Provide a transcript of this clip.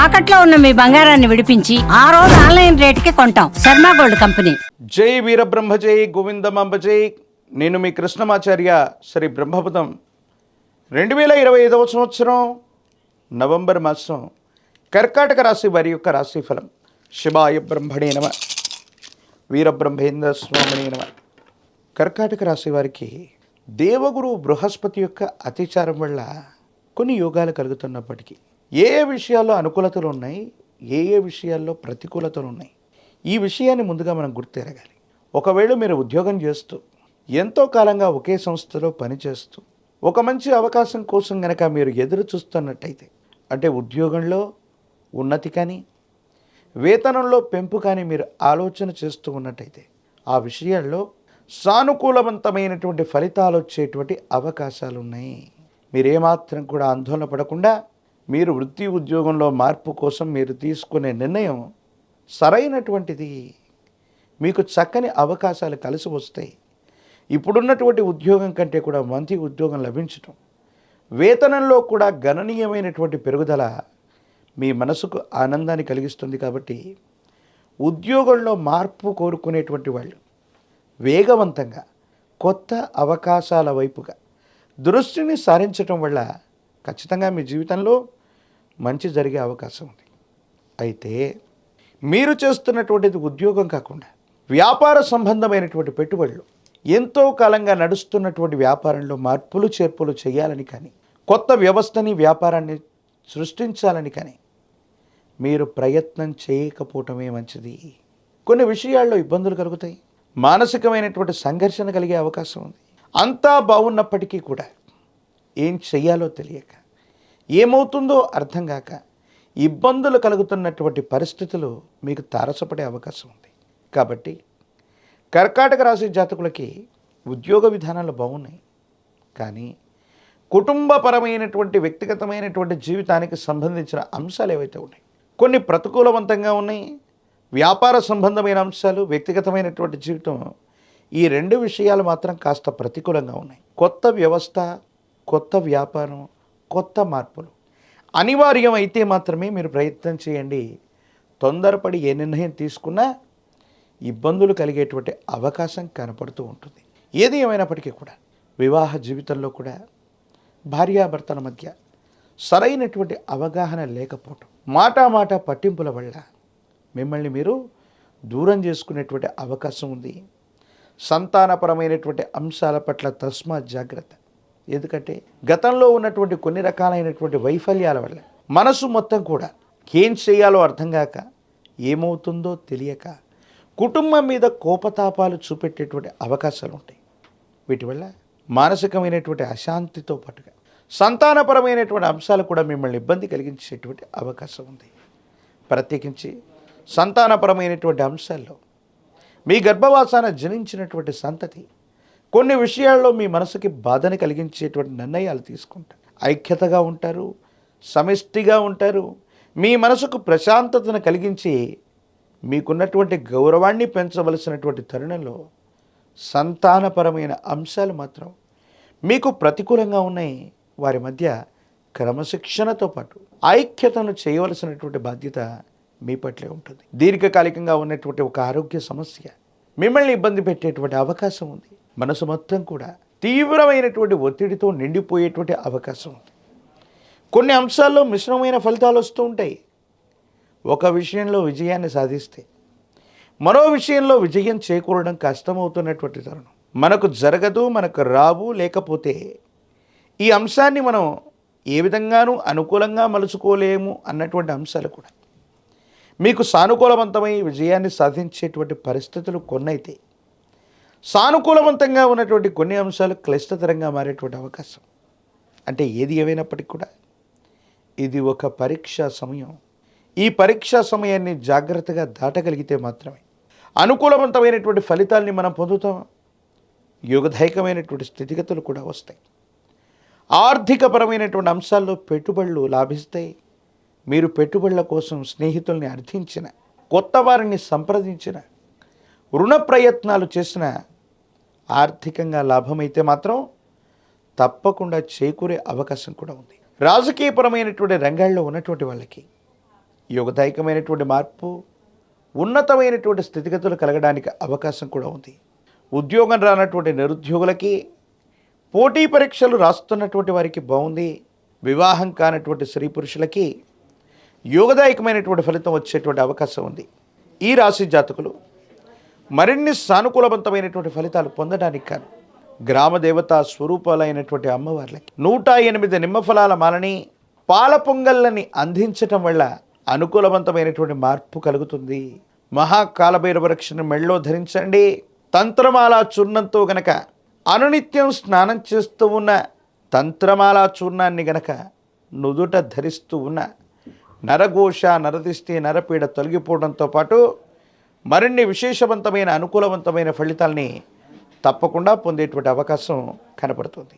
తాకట్లో ఉన్న మీ బంగారాన్ని విడిపించి ఆ రోజు ఆన్లైన్ రేటుకి కొంటాం. Sharma gold company. జై వీరబ్రహ్మ జై గోవిందమాంబ జై. నేను మీ కృష్ణమాచార్య. శ్రీ బ్రహ్మపదం 2025వ సంవత్సరం నవంబర్ మాసం కర్కాటక రాశి వారి యొక్క రాశిఫలం. శివాయ బ్రహ్మణే నమ, వీరబ్రహ్మేంద్ర స్వామినే నమ. కర్కాటక రాశి వారికి దేవగురు బృహస్పతి యొక్క అతిచారం వల్ల కొన్ని యోగాలు కలుగుతున్నప్పటికీ ఏ ఏ విషయాల్లో అనుకూలతలు ఉన్నాయి, ఏ ఏ విషయాల్లో ప్రతికూలతలు ఉన్నాయి, ఈ విషయాన్ని ముందుగా మనం గుర్తెరగాలి. ఒకవేళ మీరు ఉద్యోగం చేస్తూ ఎంతో కాలంగా ఒకే సంస్థలో పనిచేస్తూ ఒక మంచి అవకాశం కోసం కనుక మీరు ఎదురు చూస్తున్నట్టయితే, అంటే ఉద్యోగంలో ఉన్నతి కానీ వేతనంలో పెంపు కానీ మీరు ఆలోచన చేస్తూ ఉన్నట్టయితే, ఆ విషయాల్లో సానుకూలవంతమైనటువంటి ఫలితాలు వచ్చేటువంటి అవకాశాలు ఉన్నాయి. మీరేమాత్రం కూడా ఆందోళన పడకుండా మీరు వృత్తి ఉద్యోగంలో మార్పు కోసం మీరు తీసుకునే నిర్ణయం సరైనటువంటిది. మీకు చక్కని అవకాశాలు కలిసి వస్తాయి. ఇప్పుడున్నటువంటి ఉద్యోగం కంటే కూడా మంచి ఉద్యోగం లభించటం, వేతనంలో కూడా గణనీయమైనటువంటి పెరుగుదల మీ మనసుకు ఆనందాన్ని కలిగిస్తుంది. కాబట్టి ఉద్యోగంలో మార్పు కోరుకునేటువంటి వాళ్ళు వేగవంతంగా కొత్త అవకాశాల వైపుగా దృష్టిని సారించటం వల్ల ఖచ్చితంగా మీ జీవితంలో మంచి జరిగే అవకాశం ఉంది. అయితే మీరు చేస్తున్నటువంటిది ఉద్యోగం కాకుండా వ్యాపార సంబంధమైనటువంటి పెట్టుబడులు, ఎంతో కాలంగా నడుస్తున్నటువంటి వ్యాపారంలో మార్పులు చేర్పులు చేయాలని కానీ, కొత్త వ్యవస్థని వ్యాపారాన్ని సృష్టించాలని కానీ మీరు ప్రయత్నం చేయకపోవటమే మంచిది. కొన్ని విషయాల్లో ఇబ్బందులు కలుగుతాయి, మానసికమైనటువంటి సంఘర్షణ కలిగే అవకాశం ఉంది. అంతా బాగున్నప్పటికీ కూడా ఏం చెయ్యాలో తెలియక, ఏమవుతుందో అర్థం కాక ఇబ్బందులు కలుగుతున్నటువంటి పరిస్థితులు మీకు తారసపడే అవకాశం ఉంది. కాబట్టి కర్కాటక రాశి జాతకులకి ఉద్యోగ విధానాలు బాగున్నాయి, కానీ కుటుంబపరమైనటువంటి వ్యక్తిగతమైనటువంటి జీవితానికి సంబంధించిన అంశాలు ఏవైతే ఉన్నాయి కొన్ని ప్రతికూలవంతంగా ఉన్నాయి. వ్యాపార సంబంధమైన అంశాలు, వ్యక్తిగతమైనటువంటి జీవితం, ఈ రెండు విషయాలు మాత్రం కాస్త ప్రతికూలంగా ఉన్నాయి. కొత్త వ్యవస్థ, కొత్త వ్యాపారం, కొత్త మార్పులు అనివార్యం అయితే మాత్రమే మీరు ప్రయత్నం చేయండి. తొందరపడి ఏ నిర్ణయం తీసుకున్నా ఇబ్బందులు కలిగేటువంటి అవకాశం కనపడుతూ ఉంటుంది. ఏది ఏమైనప్పటికీ కూడా వివాహ జీవితంలో కూడా భార్యాభర్తల మధ్య సరైనటువంటి అవగాహన లేకపోవటం, మాట పట్టింపుల వల్ల మిమ్మల్ని మీరు దూరం చేసుకునేటువంటి అవకాశం ఉంది. సంతానపరమైనటువంటి అంశాల పట్ల తస్మాత్ జాగ్రత్త. ఎందుకంటే గతంలో ఉన్నటువంటి కొన్ని రకాలైనటువంటి వైఫల్యాల వల్ల మనసు మొత్తం కూడా ఏం చేయాలో అర్థం కాక, ఏమవుతుందో తెలియక కుటుంబం మీద కోపతాపాలు చూపెట్టేటువంటి అవకాశాలు ఉంటాయి. వీటి వల్ల మానసికమైనటువంటి అశాంతితో పాటుగా సంతానపరమైనటువంటి అంశాలు కూడా మిమ్మల్ని ఇబ్బంది కలిగించేటువంటి అవకాశం ఉంది. ప్రత్యేకించి సంతానపరమైనటువంటి అంశాల్లో మీ గర్భవాసాన జనించినటువంటి సంతతి కొన్ని విషయాల్లో మీ మనసుకి బాధని కలిగించేటువంటి నిర్ణయాలు తీసుకుంటారు. ఐక్యతగా ఉంటారు, సమిష్టిగా ఉంటారు. మీ మనసుకు ప్రశాంతతను కలిగించి మీకున్నటువంటి గౌరవాన్ని పెంచవలసినటువంటి తరుణంలో సంతానపరమైన అంశాలు మాత్రం మీకు ప్రతికూలంగా ఉన్నాయి. వారి మధ్య క్రమశిక్షణతో పాటు ఐక్యతను చేయవలసినటువంటి బాధ్యత మీ పట్లే ఉంటుంది. దీర్ఘకాలికంగా ఉన్నటువంటి ఒక ఆరోగ్య సమస్య మిమ్మల్ని ఇబ్బంది పెట్టేటువంటి అవకాశం ఉంది. మనసు మొత్తం కూడా తీవ్రమైనటువంటి ఒత్తిడితో నిండిపోయేటువంటి అవకాశం ఉంది. కొన్ని అంశాల్లో మిశ్రమమైన ఫలితాలు వస్తూ ఉంటాయి. ఒక విషయంలో విజయాన్ని సాధిస్తే మరో విషయంలో విజయం చేకూరడం కష్టమవుతున్నటువంటి తరుణం. మనకు జరగదు, మనకు రావు, లేకపోతే ఈ అంశాన్ని మనం ఏ విధంగానూ అనుకూలంగా మలుచుకోలేము అన్నటువంటి అంశాలు కూడా మీకు సానుకూలవంతమై విజయాన్ని సాధించేటువంటి పరిస్థితులు కొన్నైతే, సానుకూలవంతంగా ఉన్నటువంటి కొన్ని అంశాలు క్లిష్టతరంగా మారేటువంటి అవకాశం. అంటే ఏది ఏమైనప్పటికీ కూడా ఇది ఒక పరీక్షా సమయం. ఈ పరీక్షా సమయాన్ని జాగ్రత్తగా దాటగలిగితే మాత్రమే అనుకూలవంతమైనటువంటి ఫలితాల్ని మనం పొందుతాం. యోగదాయకమైనటువంటి స్థితిగతులు కూడా వస్తాయి. ఆర్థికపరమైనటువంటి అంశాల్లో పెట్టుబడులు లాభిస్తాయి. మీరు పెట్టుబడుల కోసం స్నేహితుల్ని అర్థించిన, కొత్త వారిని సంప్రదించిన, రుణ ప్రయత్నాలు చేసిన ఆర్థికంగా లాభమైతే మాత్రం తప్పకుండా చేకూరే అవకాశం కూడా ఉంది. రాజకీయపరమైనటువంటి రంగాల్లో ఉన్నటువంటి వాళ్ళకి యోగదాయకమైనటువంటి మార్పు, ఉన్నతమైనటువంటి స్థితిగతులు కలగడానికి అవకాశం కూడా ఉంది. ఉద్యోగం రానటువంటి నిరుద్యోగులకి, పోటీ పరీక్షలు రాస్తున్నటువంటి వారికి బాగుంది. వివాహం కానటువంటి స్త్రీ పురుషులకి యోగదాయకమైనటువంటి ఫలితం వచ్చేటువంటి అవకాశం ఉంది. ఈ రాశి జాతకులు మరిన్ని సానుకూలవంతమైనటువంటి ఫలితాలు పొందడానికి కాను గ్రామ దేవతా స్వరూపాలైనటువంటి అమ్మవార్లకి 108 నిమ్మఫలాల మాలని, పాల పొంగళ్ళని అందించటం వల్ల అనుకూలవంతమైనటువంటి మార్పు కలుగుతుంది. మహాకాలభైరవ రక్షణ మెళ్ళో ధరించండి. తంత్రమాల చూర్ణంతో గనక అనునిత్యం స్నానం చేస్తూ ఉన్న తంత్రమాల చూర్ణాన్ని గనక నుదుట ధరిస్తూ ఉన్న నరఘోష, నరదిష్టి, నరపీడ తొలగిపోవడంతో పాటు మరిన్ని విశేషవంతమైన అనుకూలవంతమైన ఫలితాల్ని తప్పకుండా పొందేటువంటి అవకాశం కనపడుతుంది.